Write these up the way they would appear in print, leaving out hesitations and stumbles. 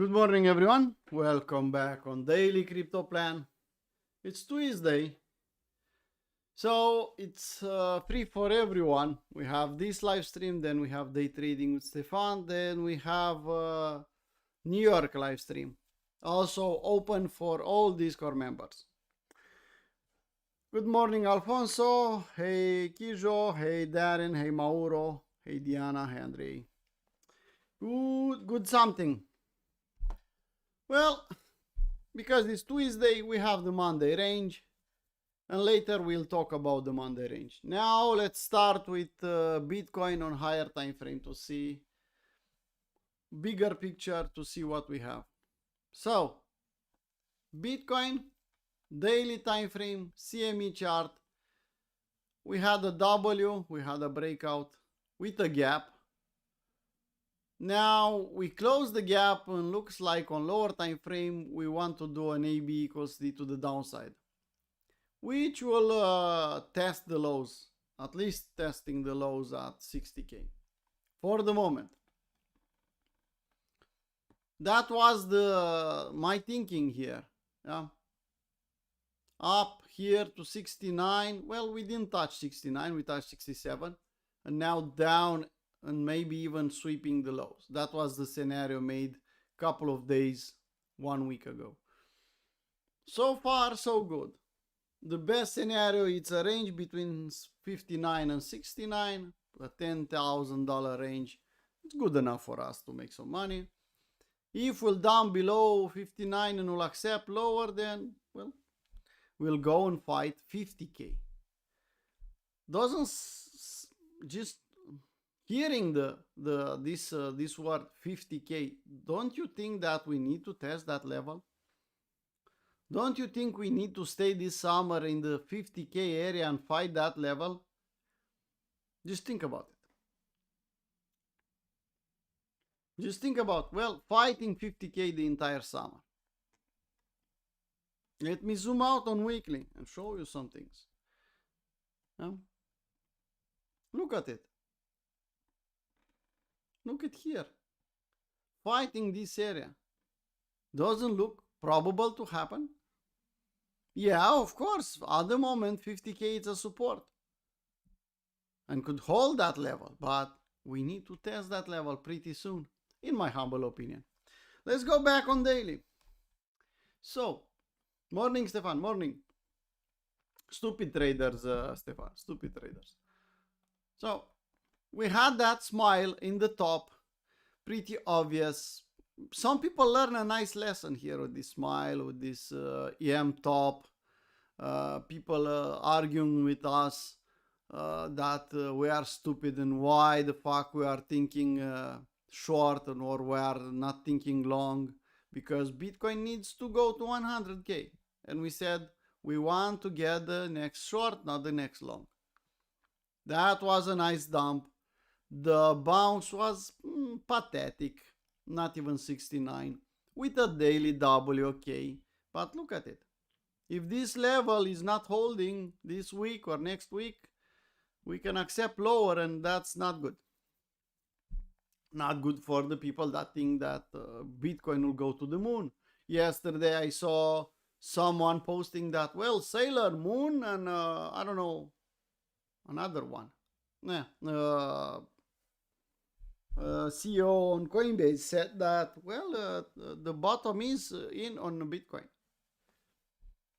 Good morning, everyone. Welcome back on Daily Crypto Plan. It's Tuesday, so it's free for everyone. We have this live stream, then we have day trading with Stefan, then we have New York live stream, also open for all Discord members. Good morning, Alfonso. Hey, Kijo. Hey, Darren. Hey, Mauro. Hey, Diana. Hey, Andrei. Good something. Well, because it's Tuesday, we have the Monday range, and later we'll talk about the Monday range. Now let's start with Bitcoin on higher time frame to see bigger picture, to see what we have. So Bitcoin daily time frame, CME chart, we had a W, we had a breakout with a gap. Now we close the gap and looks like on lower time frame we want to do an AB equals D to the downside, which will test the lows, at least testing the lows at 60k for the moment. That was my thinking here. Yeah. Up here to 69. Well, we didn't touch 69, we touched 67, and now down and maybe even sweeping the lows. That was the scenario made a couple of days, 1 week ago. So far, so good. The best scenario, it's a range between 59 and 69, a $10,000 range. It's good enough for us to make some money. If we'll down below 59 and we'll accept lower, then, well, we'll go and fight 50k. Doesn't just hearing this word 50k, don't you think that we need to test that level? Don't you think we need to stay this summer in the 50k area and fight that level? Just think about it. Just think about, well, fighting 50k the entire summer. Let me zoom out on weekly and show you some things. Look at it. Look at here. Fighting this area. Doesn't look probable to happen? Yeah, of course. At the moment, 50k is a support and could hold that level, but we need to test that level pretty soon, in my humble opinion. Let's go back on daily. So, morning, Stefan. Morning. Stupid traders, Stefan. Stupid traders. So, we had that smile in the top, pretty obvious. Some people learn a nice lesson here with this smile, with this EM top. People arguing with us that we are stupid and why the fuck we are thinking short or we are not thinking long, because Bitcoin needs to go to 100k. And we said we want to get the next short, not the next long. That was a nice dump. The bounce was pathetic, not even 69, with a daily W, okay. But look at it. If this level is not holding this week or next week, we can accept lower, and that's not good. Not good for the people that think that Bitcoin will go to the moon. Yesterday I saw someone posting that, well, Sailor Moon and I don't know, another one. CEO on Coinbase said that, well, the bottom is in on Bitcoin.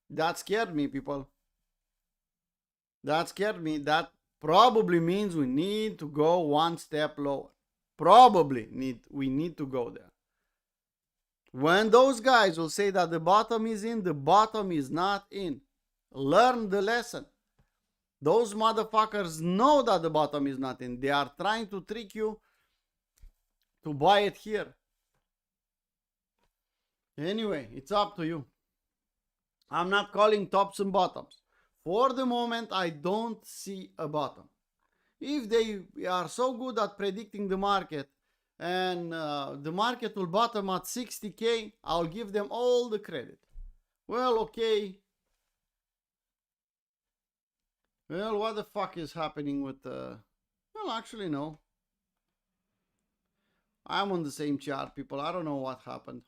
That scared me, people. That scared me. That probably means we need to go one step lower. We need to go there. When those guys will say that the bottom is in, the bottom is not in. Learn the lesson. Those motherfuckers know that the bottom is not in. They are trying to trick you to buy it here. Anyway, it's up to you. I'm not calling tops and bottoms. For the moment, I don't see a bottom. If they are so good at predicting the market and the market will bottom at 60k, I'll give them all the credit. Well, okay. Well, what the fuck is happening with well, actually, no. I'm on the same chart, people. I don't know what happened.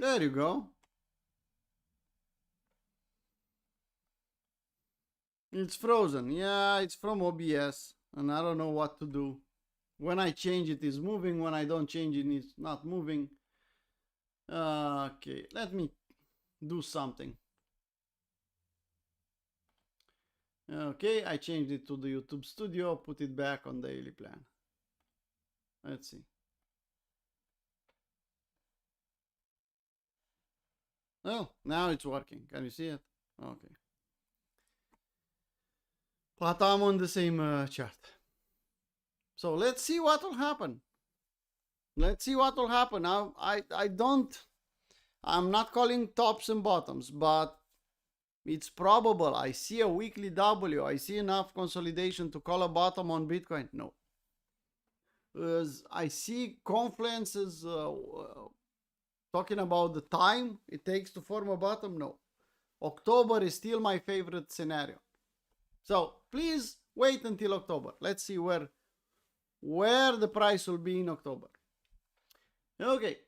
There you go. It's frozen. Yeah, it's from OBS, and I don't know what to do. When I change it, it's moving. When I don't change it, it's not moving. Okay, let me do something. Okay, I changed it to the YouTube Studio, put it back on daily plan. Let's see. Oh, now it's working. Can you see it? Okay. But I'm on the same chart. So let's see what will happen. Let's see what will happen. I'm not calling tops and bottoms, but it's probable. I see a weekly W. I see enough consolidation to call a bottom on Bitcoin. No. I see Confluence's talking about the time it takes to form a bottom. No. October is still my favorite scenario. So please wait until October. Let's see where the price will be in October. Okay.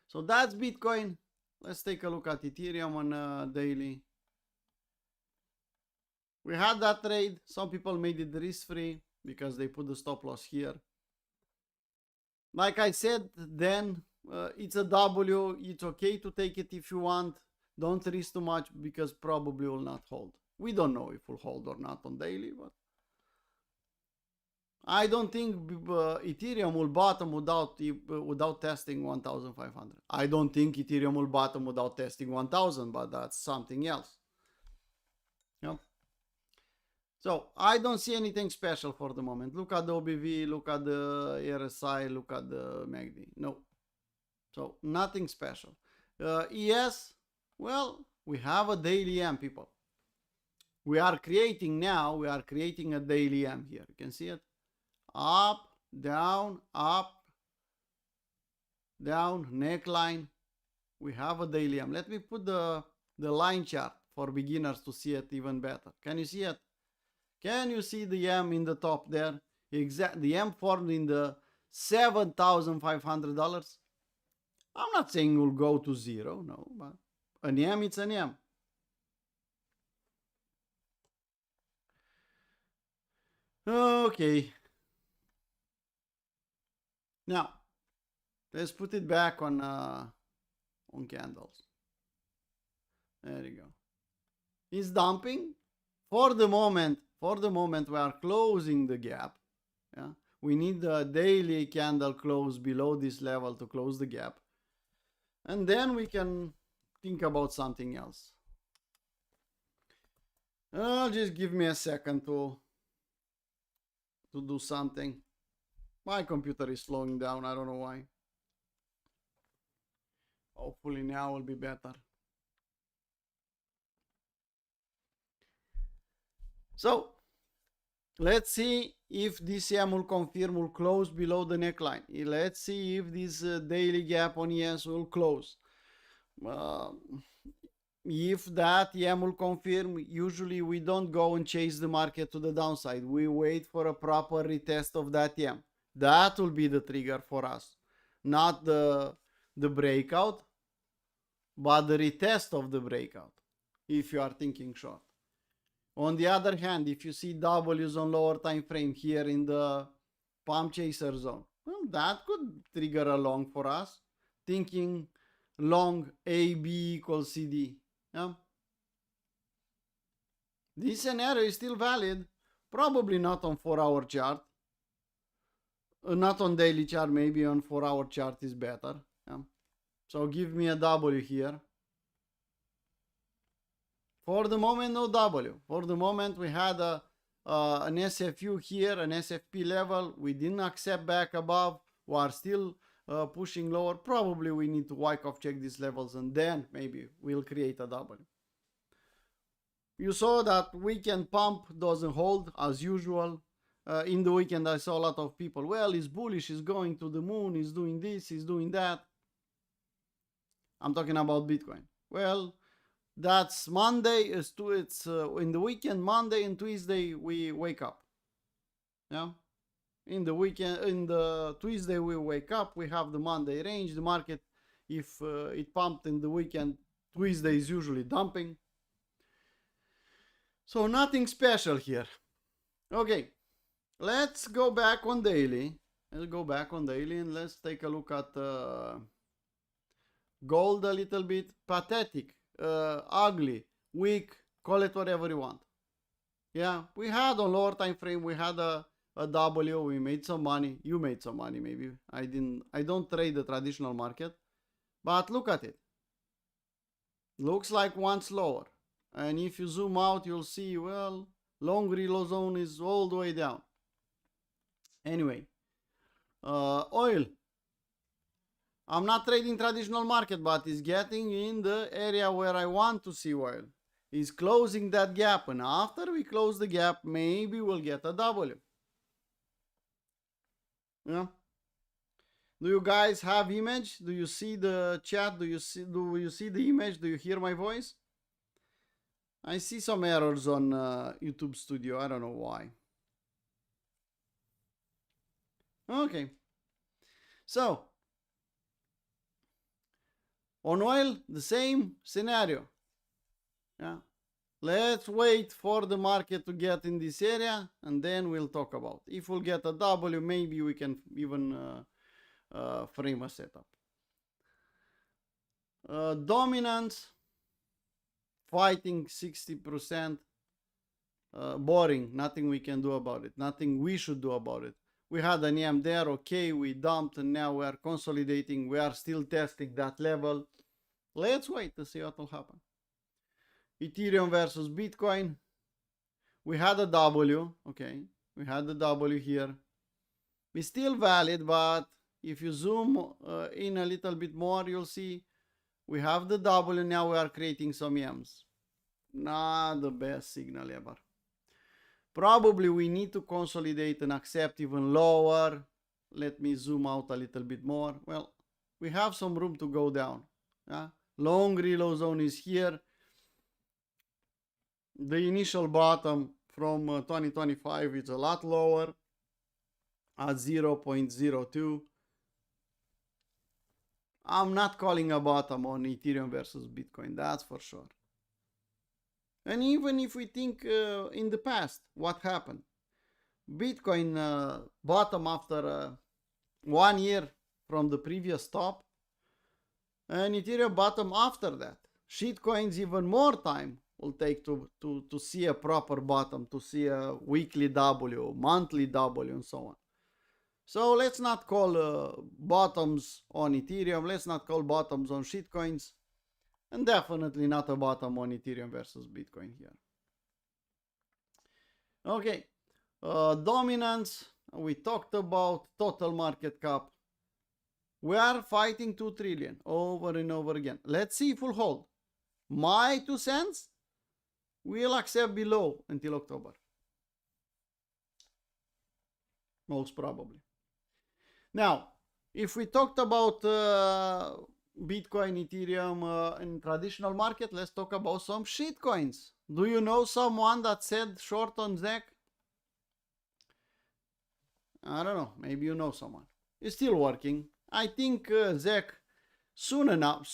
So that's Bitcoin. Let's take a look at Ethereum on daily. We had that trade. Some people made it risk-free because they put the stop loss here. Like I said, then it's a W. It's okay to take it if you want. Don't risk too much because probably will not hold. We don't know if will hold or not on daily, but I don't think Ethereum will bottom without testing 1,500. I don't think Ethereum will bottom without testing 1,000, but that's something else. Yep. So I don't see anything special for the moment. Look at the OBV, look at the RSI, look at the MACD. No. So nothing special. ES, well, we have a daily M, people. We are creating a daily M here. You can see it. Up, down, neckline. We have a daily M. Let me put the line chart for beginners to see it even better. Can you see it? Can you see the M in the top there? The M formed in the $7,500. I'm not saying it will go to zero, no, but an M, it's an M. Okay. Now, let's put it back on candles. There you go. It's dumping. For the moment, we are closing the gap. Yeah, we need the daily candle close below this level to close the gap, and then we can think about something else. Just give me a second to do something. My computer is slowing down. I don't know why. Hopefully now will be better. So let's see if this M will confirm, will close below the neckline. Let's see if this daily gap on ES will close. If that M will confirm, usually we don't go and chase the market to the downside. We wait for a proper retest of that M. That will be the trigger for us. Not the breakout, but the retest of the breakout, if you are thinking short. On the other hand, if you see W's on lower time frame here in the pump chaser zone, well, that could trigger a long for us. Thinking long AB equals CD. Yeah? This scenario is still valid. Probably not on 4-hour chart. Not on daily chart, maybe on 4-hour chart is better. Yeah? So give me a W here. For the moment, no W. For the moment, we had an SFU here, an SFP level. We didn't accept back above. We are still pushing lower. Probably we need to Wyckoff check these levels and then maybe we'll create a W. You saw that weekend pump doesn't hold as usual. In the weekend, I saw a lot of people, well, he's bullish, he's going to the moon, he's doing this, he's doing that. I'm talking about Bitcoin. Well, that's Monday. It's in the weekend, Monday and Tuesday, we wake up. Yeah. In the weekend, in the Tuesday, we wake up. We have the Monday range. The market If it pumped in the weekend, Tuesday is usually dumping. So nothing special here. Okay, let's go back on daily. Let's go back on daily and let's take a look at gold a little bit. Pathetic, ugly, weak, call it whatever you want. Yeah, we had on lower time frame, we had a W, we made some money. You made some money maybe. I don't trade the traditional market. But look at it. Looks like once lower. And if you zoom out, you'll see, well, long relow zone is all the way down. Anyway, oil. I'm not trading traditional market, but it's getting in the area where I want to see oil. It's closing that gap, and after we close the gap, maybe we'll get a W. Yeah. Do you guys have image? Do you see the chat? Do you see the image? Do you hear my voice? I see some errors on YouTube Studio. I don't know why. Okay. So, on oil, the same scenario. Yeah. Let's wait for the market to get in this area, and then we'll talk about. If we'll get a W, maybe we can even frame a setup. Dominance, fighting 60%. Boring, nothing we can do about it, nothing we should do about it. We had an EM there, okay, we dumped, and now we are consolidating. We are still testing that level. Let's wait to see what will happen. Ethereum versus Bitcoin. We had a W, okay, we had the W here. It's still valid, but if you zoom in a little bit more, you'll see we have the W, now we are creating some EMs. Not the best signal ever. Probably we need to consolidate and accept even lower. Let me zoom out a little bit more. Well, we have some room to go down. Yeah? Long relow zone is here. The initial bottom from 2025 is a lot lower at 0.02. I'm not calling a bottom on Ethereum versus Bitcoin, that's for sure. And even if we think in the past, what happened? Bitcoin bottom after 1 year from the previous top, and Ethereum bottom after that. Shitcoins even more time will take to see a proper bottom, to see a weekly W, monthly W, and so on. So let's not call bottoms on Ethereum, let's not call bottoms on shitcoins, and definitely not a bottom on Ethereum versus Bitcoin here. Okay, dominance, we talked about total market cap. We are fighting 2 trillion over and over again. Let's see if we'll hold. My 2 cents, we'll accept below until October. Most probably. Now, if we talked about Bitcoin, Ethereum, and traditional market, let's talk about some shitcoins. Do you know someone that said short on ZEC? I don't know. Maybe you know someone. It's still working. I think ZEC soon enough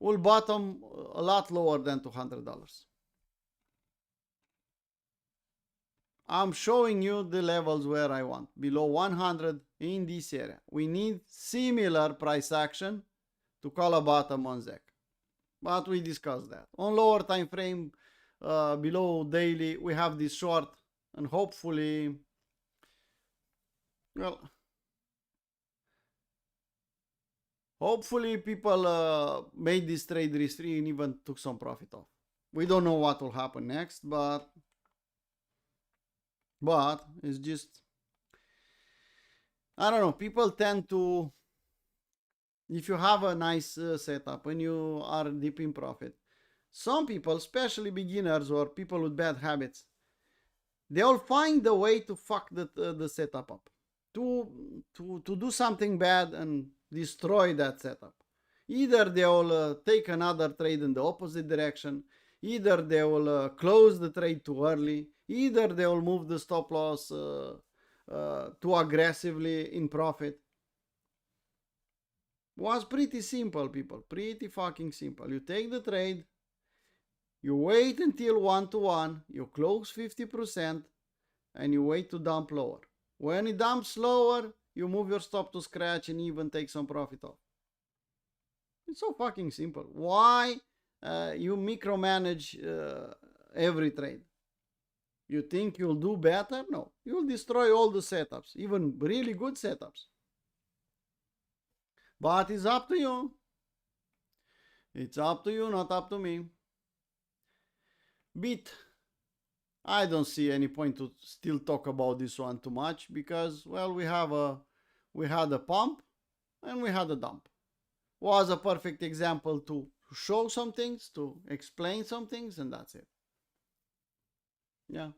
will bottom a lot lower than $200. I'm showing you the levels where I want. Below 100 in this area. We need similar price action to call a bottom on ZEC. But we discussed that. On lower time frame, below daily, we have this short, and hopefully, well, hopefully people made this trade risk-free and even took some profit off. We don't know what will happen next, but it's just, I don't know, people tend to, if you have a nice setup and you are deep in profit, some people, especially beginners or people with bad habits, they'll find a way to fuck the setup up, to do something bad and destroy that setup. Either they will take another trade in the opposite direction, either they will close the trade too early, either they will move the stop loss too aggressively in profit. Was pretty simple, people. Pretty fucking simple. You take the trade, you wait until 1-to-1, you close 50%, and you wait to dump lower. When it dumps lower, you move your stop to scratch and even take some profit off. It's so fucking simple. Why you micromanage every trade? You think you'll do better? No. You'll destroy all the setups, even really good setups. But it's up to you. It's up to you, not up to me. Bit. I don't see any point to still talk about this one too much because, well, we had a pump and we had a dump. Was a perfect example to show some things, to explain some things, and that's it. Yeah.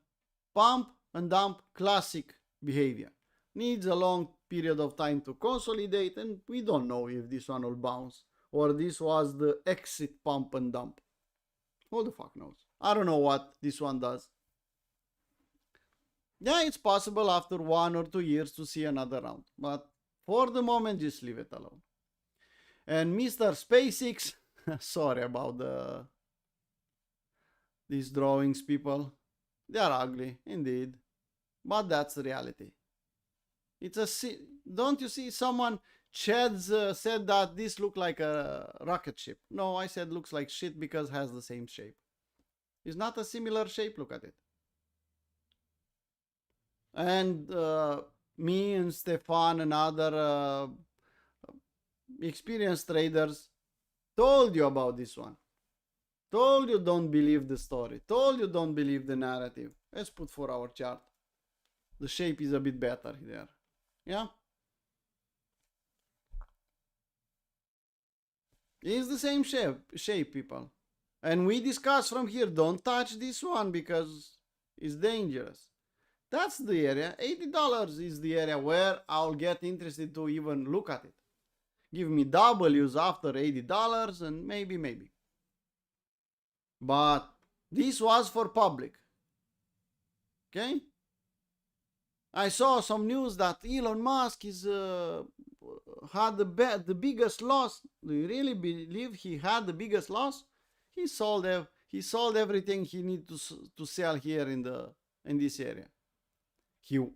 Pump and dump, classic behavior. Needs a long period of time to consolidate, and we don't know if this one will bounce or this was the exit pump and dump. Who the fuck knows? I don't know what this one does. Yeah, it's possible after 1 or 2 years to see another round, but for the moment, just leave it alone. And Mr. SpaceX, sorry about these drawings, people. They are ugly, indeed, but that's the reality. Don't you see? Someone, Chads, said that this looked like a rocket ship. No, I said looks like shit because it has the same shape. It's not a similar shape. Look at it. And me and Stefan and other experienced traders told you about this one. Told you don't believe the story. Told you don't believe the narrative. Let's put 4-hour chart. The shape is a bit better there. Yeah? It's the same shape, people. And we discuss from here, don't touch this one because it's dangerous. That's the area. $80 is the area where I'll get interested to even look at it. Give me W's after $80 and maybe. But this was for public. Okay? I saw some news that Elon Musk is had the biggest loss. Do you really believe he had the biggest loss? He sold everything he needed to sell here in this area.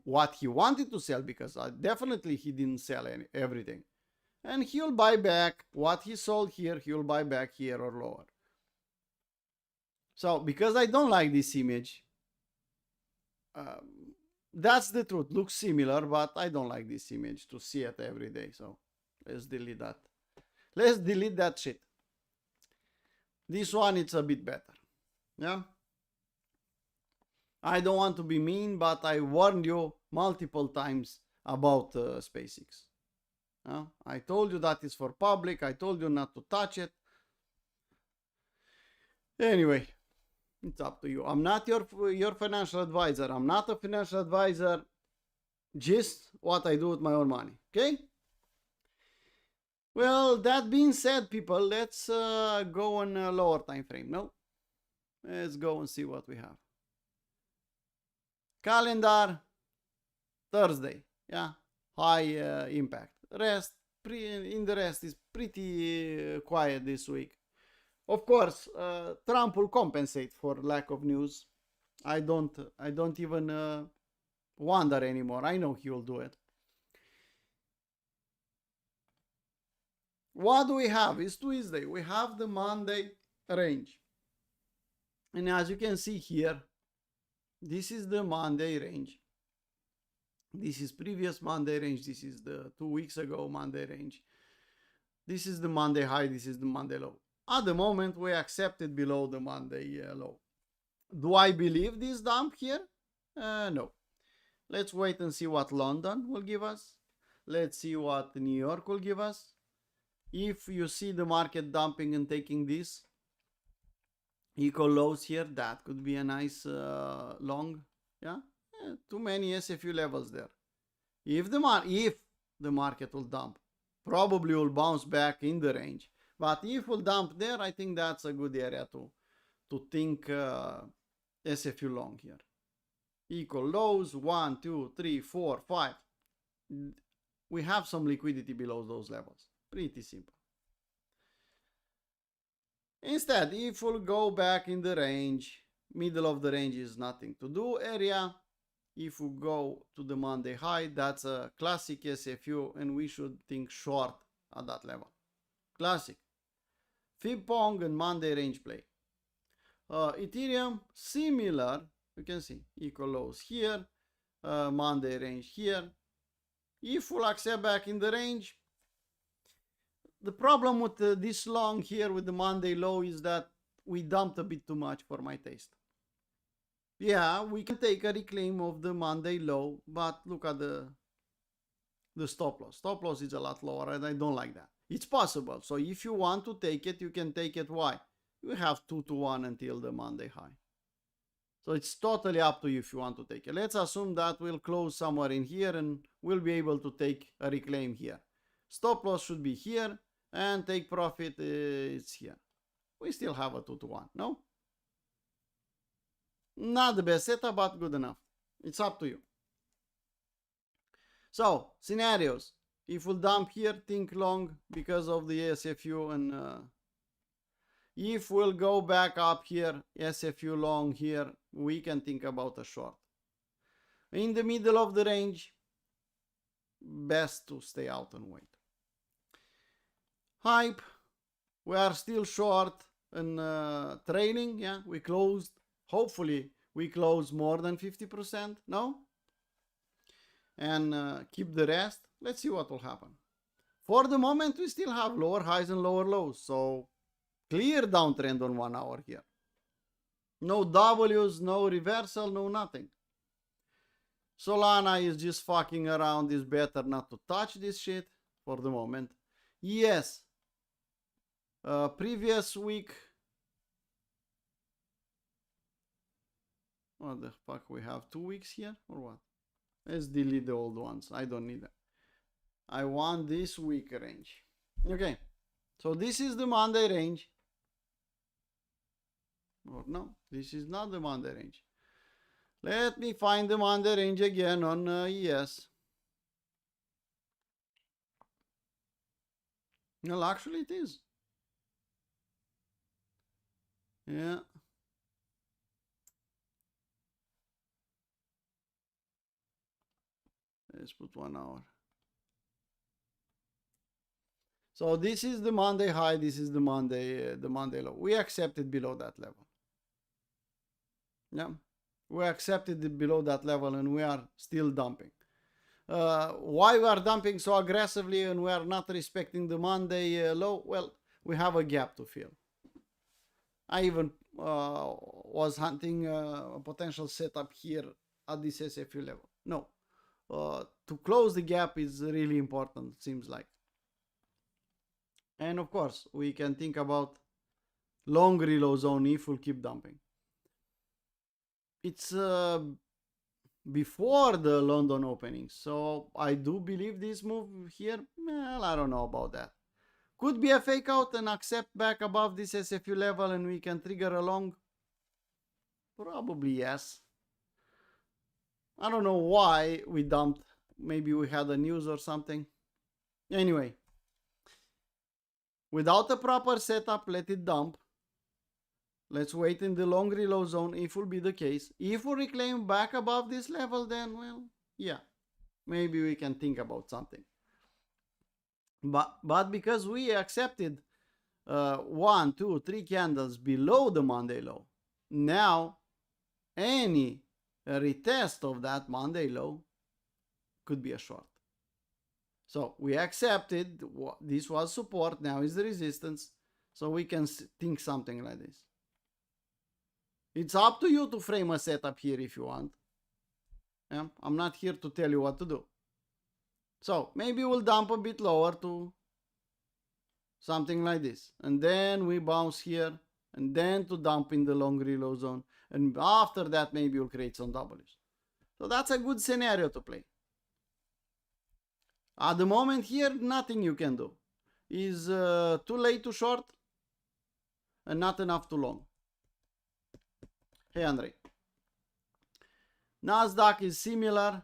What he wanted to sell, because definitely he didn't sell everything. And he'll buy back what he sold here, he'll buy back here or lower. So, because I don't like this image, that's the truth. Looks similar, but I don't like this image to see it every day. So, let's delete that. Let's delete that shit. This one, it's a bit better. Yeah? I don't want to be mean, but I warned you multiple times about SpaceX. I told you that it's for public. I told you not to touch it. Anyway, it's up to you. I'm not your financial advisor. I'm not a financial advisor. Just what I do with my own money. Okay? Well, that being said, people, let's go on a lower time frame. No? Let's go and see what we have. Calendar, Thursday. Yeah? High impact. In the rest is pretty quiet this week. Of course, Trump will compensate for lack of news. I don't even wonder anymore. I know he will do it. What do we have? It's Tuesday. We have the Monday range. And as you can see here, this is the Monday range. This is previous Monday range. This is the 2 weeks ago Monday range. This is the Monday high. This is the Monday low. At the moment, we accepted below the Monday low. Do I believe this dump here? No. Let's wait and see what London will give us. Let's see what New York will give us. If you see the market dumping and taking this equal lows here, that could be a nice long. Yeah, too many SFU levels there. If the market will dump, probably will bounce back in the range. But if we'll dump there, I think that's a good area to think SFU long here. Equal lows, 1, 2, 3, 4, 5. we have some liquidity below those levels. Pretty simple. Instead, if we'll go back in the range, middle of the range is nothing to do area. If we go to the Monday high, that's a classic SFU, and we should think short at that level. Classic. Fib Pong and Monday range play. Ethereum, similar. You can see equal lows here, Monday range here. If we'll accept back in the range, the problem with this long here with the Monday low is that we dumped a bit too much for my taste. Yeah, we can take a reclaim of the Monday low, but look at the stop loss. Stop loss is a lot lower, and I don't like that. It's possible. So if you want to take it, you can take it. Why? You have 2 to 1 until the Monday high. So it's totally up to you if you want to take it. Let's assume that we'll close somewhere in here and we'll be able to take a reclaim here. Stop loss should be here, and take profit is here. We still have a 2 to 1, no? Not the best setup, but good enough. It's up to you. So, scenarios. If we'll dump here, think long because of the SFU, and if we'll go back up here, SFU long here, we can think about a short. In the middle of the range, best to stay out and wait. Hype, we are still short and trailing. Yeah, we closed. Hopefully, we close more than 50%. No? And keep the rest. Let's see what will happen. For the moment, we still have lower highs and lower lows. So, clear downtrend on 1 hour here. No W's, no reversal, no nothing. Solana is just fucking around. It's better not to touch this shit for the moment. Yes. Previous week. What the fuck? We have 2 weeks here or what? Let's delete the old ones. I don't need them. I want this week range. Okay. So this is the Monday range. Or no, this is not the Monday range. Let me find the Monday range again on ES. Well, actually it is. Yeah. Let's put 1 hour. So this is the Monday high. This is the Monday low. We accepted below that level. Yeah, we accepted it below that level, and we are still dumping. Why we are dumping so aggressively and we are not respecting the Monday low? Well, we have a gap to fill. I even was hunting a potential setup here at this SFU level. No, to close the gap is really important, seems like. And of course, we can think about long reload zone if we'll keep dumping. It's before the London opening, so I do believe this move here, well, I don't know about that. Could be a fake out and accept back above this SFU level and we can trigger a long. Probably yes. I don't know why we dumped. Maybe we had a news or something. Anyway, without a proper setup, let it dump. Let's wait in the long reload zone if will be the case. If we reclaim back above this level, then, well, yeah, maybe we can think about something. But because we accepted 1, 2, 3 candles below the Monday low, now any retest of that Monday low could be a short. So we accepted this was support, now is the resistance, so we can think something like this. It's up to you to frame a setup here if you want. Yeah? I'm not here to tell you what to do. So maybe we'll dump a bit lower to something like this. And then we bounce here. And then to dump in the long reload zone. And after that maybe we'll create some W's. So that's a good scenario to play. At the moment here, nothing you can do. Is too late to short and not enough to long. Hey, Andre. Nasdaq is similar.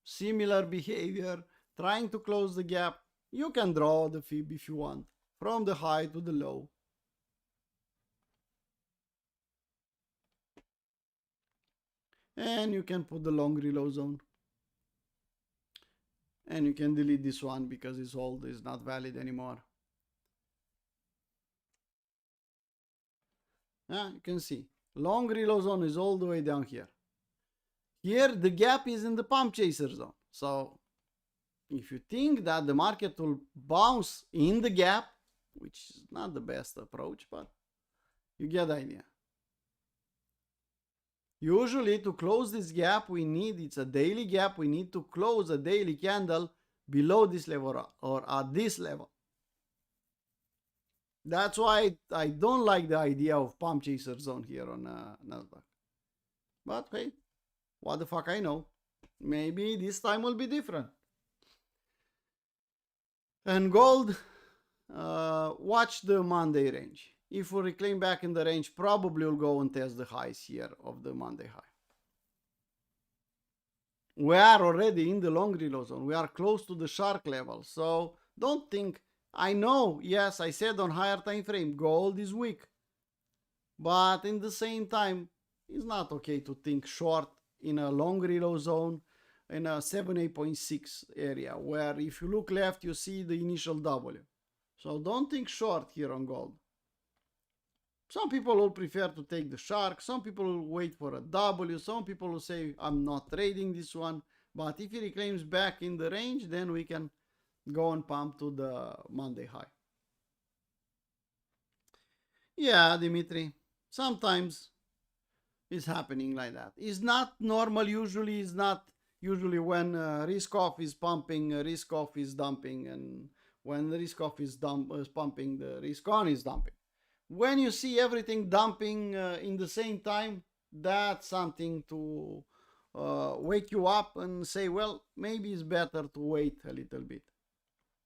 Similar behavior. trying to close the gap. You can draw the fib if you want, from the high to the low. And you can put the long reload zone. And you can delete this one because it's old, it's not valid anymore. You can see long reload zone is all the way down here. Here the gap is in the pump chaser zone. So if you think that the market will bounce in the gap, which is not the best approach, but you get the idea. Usually to close this gap, it's a daily gap, we need to close a daily candle below this level or at this level. That's why I don't like the idea of pump chaser zone here on Nasdaq. But hey, what the fuck I know. Maybe this time will be different. And gold, watch the Monday range. If we reclaim back in the range, probably will go and test the highs here of the Monday high. We are already in the long reload zone. We are close to the shark level. So don't think, I know, yes, I said on higher time frame, gold is weak. But in the same time, it's not okay to think short in a long reload zone in a 78.6 area, where if you look left, you see the initial W. So don't think short here on gold. Some people will prefer to take the shark, some people will wait for a W, some people will say I'm not trading this one, but if it reclaims back in the range, then we can go and pump to the Monday high. Yeah, Dimitri, sometimes it's happening like that. It's not normal, usually it's not usually when risk off is pumping, risk off is dumping, and when the risk off is pumping, the risk on is dumping. When you see everything dumping in the same time, that's something to wake you up and say, well, maybe it's better to wait a little bit.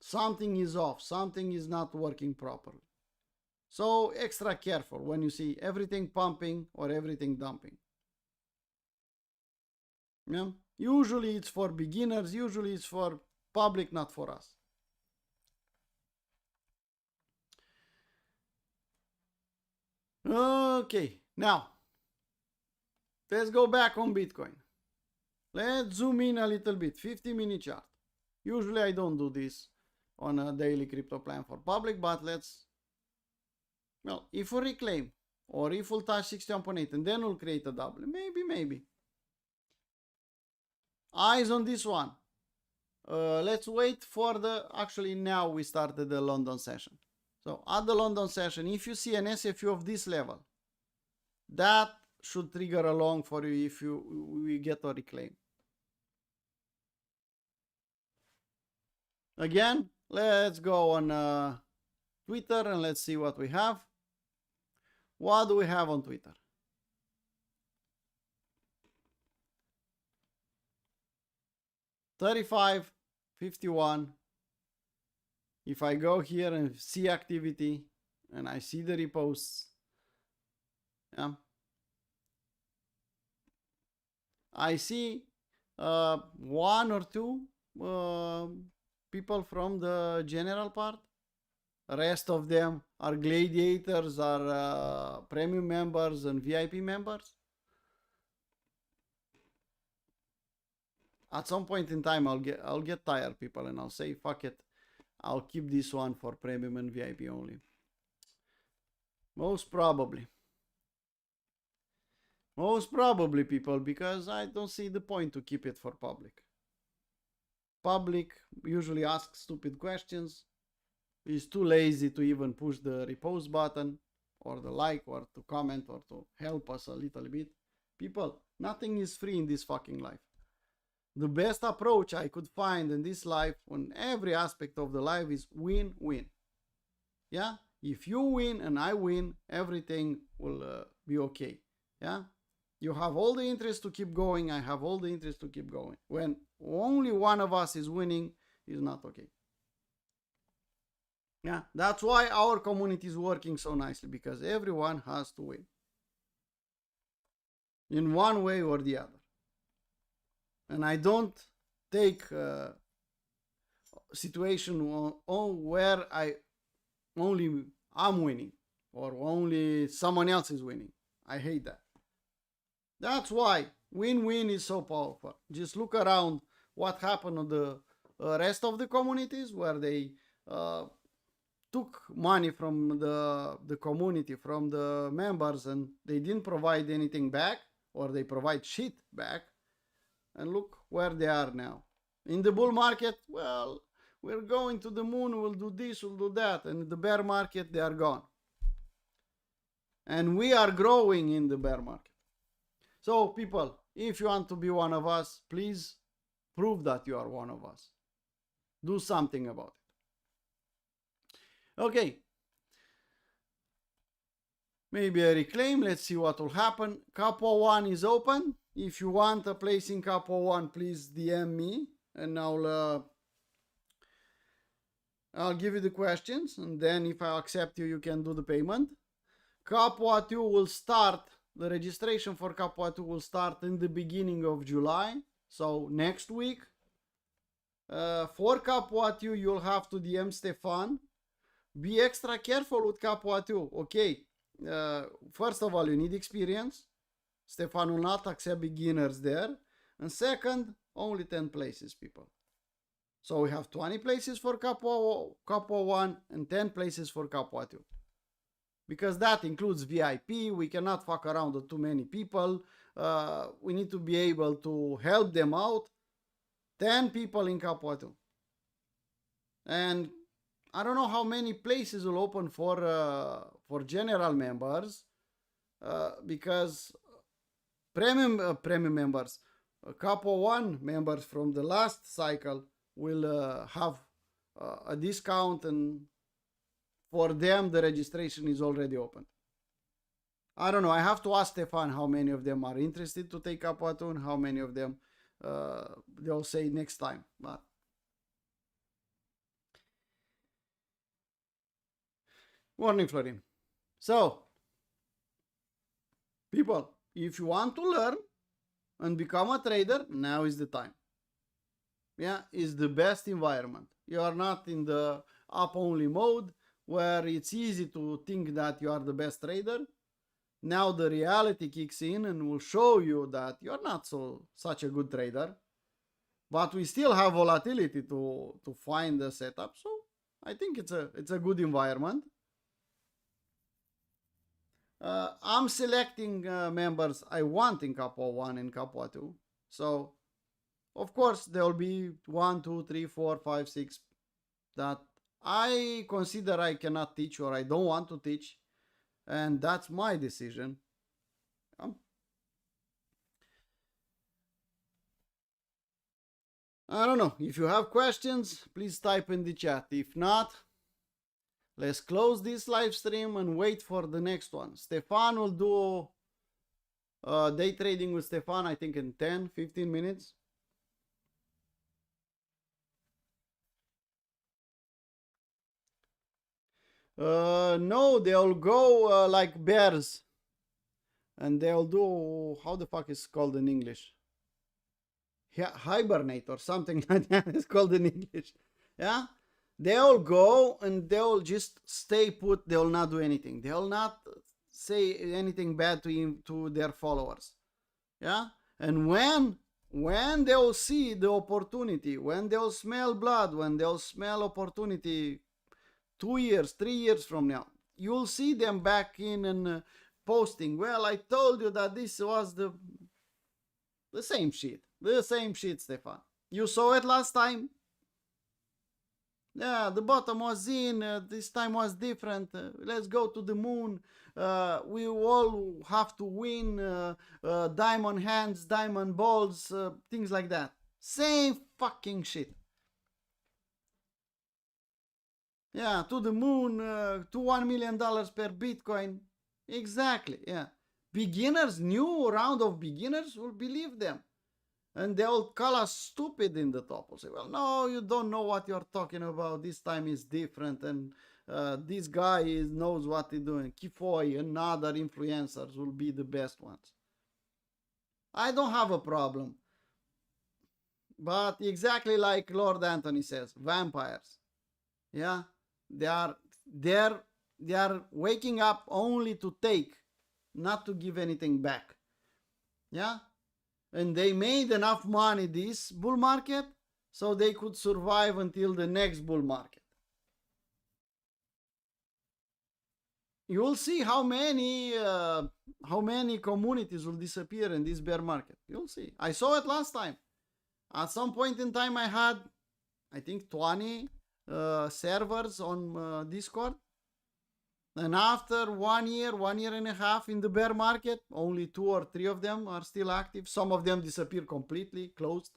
Something is off, something is not working properly. So extra careful when you see everything pumping or everything dumping. Yeah? Usually it's for beginners, usually it's for public, not for us. Okay, now let's go back on Bitcoin. Let's zoom in a little bit, 50-minute chart. Usually I don't do this on a daily crypto plan for public, but let's, well, if we reclaim or if we'll touch 61.8 and then we'll create a double, maybe. Eyes on this one. Let's wait for actually now we started the London session. So at the London session, if you see an SFU of this level, that should trigger a long for you if we get a reclaim. Again, let's go on Twitter and let's see what we have. What do we have on Twitter? $35.51. If I go here and see activity and I see the reposts, yeah, I see one or two people from the general part. The rest of them are gladiators, are premium members and VIP members. At some point in time, I'll get tired, people, and I'll say, fuck it. I'll keep this one for premium and VIP only. Most probably. Most probably, people, because I don't see the point to keep it for public. Public usually asks stupid questions. Is too lazy to even push the repost button or the like or to comment or to help us a little bit. People, nothing is free in this fucking life. The best approach I could find in this life on every aspect of the life is win-win. Yeah? If you win and I win, everything will be okay. Yeah? You have all the interest to keep going. I have all the interest to keep going. When only one of us is winning, it's not okay. Yeah? That's why our community is working so nicely, because everyone has to win. In one way or the other. And I don't take situation where I'm winning or only someone else is winning. I hate that. That's why win-win is so powerful. Just look around what happened on the rest of the communities where they took money from the community, from the members, and they didn't provide anything back, or they provide shit back. And look where they are now. In the bull market, well, we're going to the moon, we'll do this, we'll do that. And in the bear market, they are gone. And we are growing in the bear market. So, people, if you want to be one of us, please prove that you are one of us. Do something about it. Okay. Maybe a reclaim. Let's see what will happen. Capo 1 is open. If you want a place in Capo 1, please DM me and I'll give you the questions. And then if I accept you, you can do the payment. Capo 2 will start. The registration for Capo 2 will start in the beginning of July. So next week. For Capo 2, you'll have to DM Stefan. Be extra careful with Capo 2. Okay. First of all, you need experience. Stefan will not accept beginners there. And second, only 10 places, people. So we have 20 places for Capo 1 and 10 places for Capo 2. Because that includes VIP. We cannot fuck around with too many people. We need to be able to help them out. 10 people in Capo 2. And I don't know how many places will open for general members, because premium members, Capo 1 members from the last cycle will have a discount, and for them the registration is already open. I don't know. I have to ask Stefan how many of them are interested to take Capo 2 and how many of them they'll say next time. But morning, Florin. So, people, if you want to learn and become a trader, now is the time. Yeah, it's the best environment. You are not in the up-only mode where it's easy to think that you are the best trader. Now the reality kicks in and will show you that you're not such a good trader. But we still have volatility to find the setup. So I think it's a good environment. I'm selecting members I want in Capo 1 and Capo 2. So, of course, there will be 1, 2, 3, 4, 5, 6 that I consider I cannot teach or I don't want to teach. And that's my decision. I don't know. If you have questions, please type in the chat. If not, let's close this live stream and wait for the next one. Stefan will do day trading with Stefan, I think in 10, 15 minutes. No, they'll go like bears. And they'll do, how the fuck is it called in English? Yeah, hibernate or something like that. It's called in English. Yeah? They'll go and they'll just stay put. They'll not do anything. They'll not say anything bad to their followers. Yeah? And when they'll see the opportunity, when they'll smell blood, when they'll smell opportunity 2 years, 3 years from now, you'll see them back in and posting, well, I told you that this was the same shit. The same shit, Stefan. You saw it last time? Yeah, the bottom was in, this time was different. Let's go to the moon. We all have to win. Diamond hands, diamond balls, things like that. Same fucking shit. Yeah, to the moon, to $1 million per Bitcoin. Exactly, yeah. Beginners, new round of beginners will believe them. And they'll call us stupid in the top. Will say, well, no, you don't know what you're talking about. This time is different. And this guy knows what he's doing. Kifoy and other influencers will be the best ones. I don't have a problem. But exactly like Lord Anthony says, vampires. Yeah, they are they're they are waking up only to take, not to give anything back. Yeah, and they made enough money this bull market so they could survive until the next bull market. You will see how many communities will disappear in this bear market. You'll see. I saw it last time. At some point in time, I had, I think, 20 servers on Discord. And after 1 year, 1.5 years in the bear market, only 2 or 3 of them are still active. Some of them disappear completely, closed.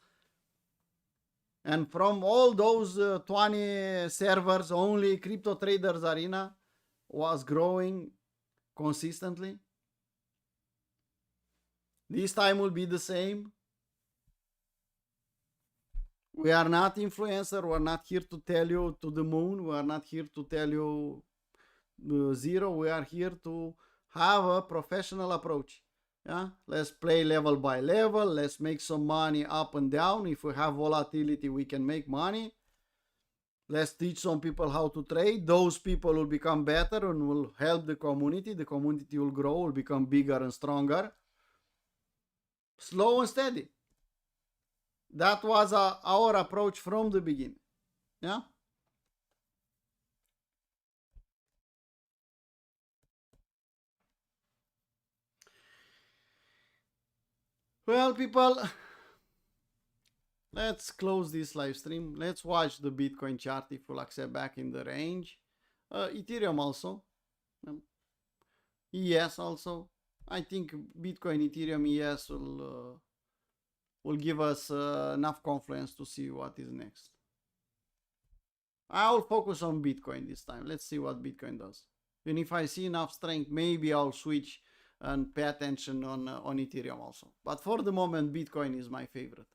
And from all those 20 servers, only Crypto Traders Arena was growing consistently. This time will be the same. We are not influencer. We are not here to tell you to the moon. We are not here to tell you zero. We are here to have a professional approach. Yeah, let's play level by level. Let's make some money up and down. If we have volatility, we can make money. Let's teach some people how to trade. Those people will become better and will help the community. The community will grow, will become bigger and stronger. Slow and steady. That was our approach from the beginning. Yeah. Well, people, let's close this live stream. Let's watch the Bitcoin chart if we'll accept back in the range. Ethereum also. ES also. I think Bitcoin, Ethereum, ES will give us enough confluence to see what is next. I'll focus on Bitcoin this time. Let's see what Bitcoin does. And if I see enough strength, maybe I'll switch and pay attention on Ethereum also. But for the moment, Bitcoin is my favorite.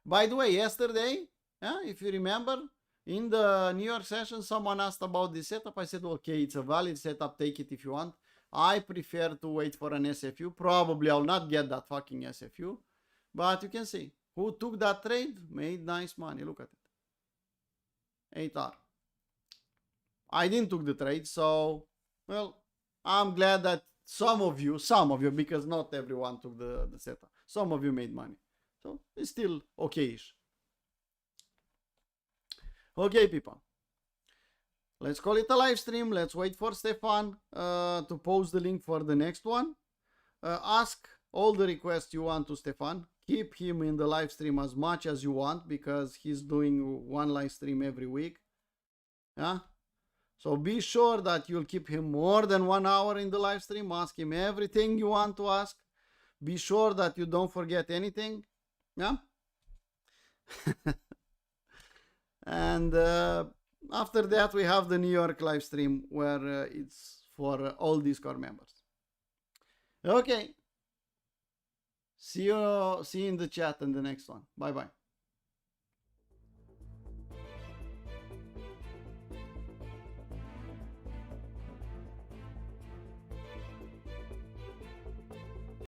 By the way, yesterday, if you remember, in the New York session, someone asked about this setup. I said, okay, it's a valid setup. Take it if you want. I prefer to wait for an SFU. Probably I'll not get that fucking SFU. But you can see who took that trade, made nice money. Look at it. 8R. I didn't took the trade, so, well, I'm glad that some of you, because not everyone took the setup. Some of you made money. So it's still okay-ish. Okay, people. Let's call it a live stream. Let's wait for Stefan to post the link for the next one. Ask all the requests you want to Stefan. Keep him in the live stream as much as you want because he's doing one live stream every week. Yeah. So be sure that you'll keep him more than 1 hour in the live stream. Ask him everything you want to ask. Be sure that you don't forget anything. Yeah. And after that, we have the New York live stream where it's for all Discord members. Okay. See you in the chat in the next one. Bye bye.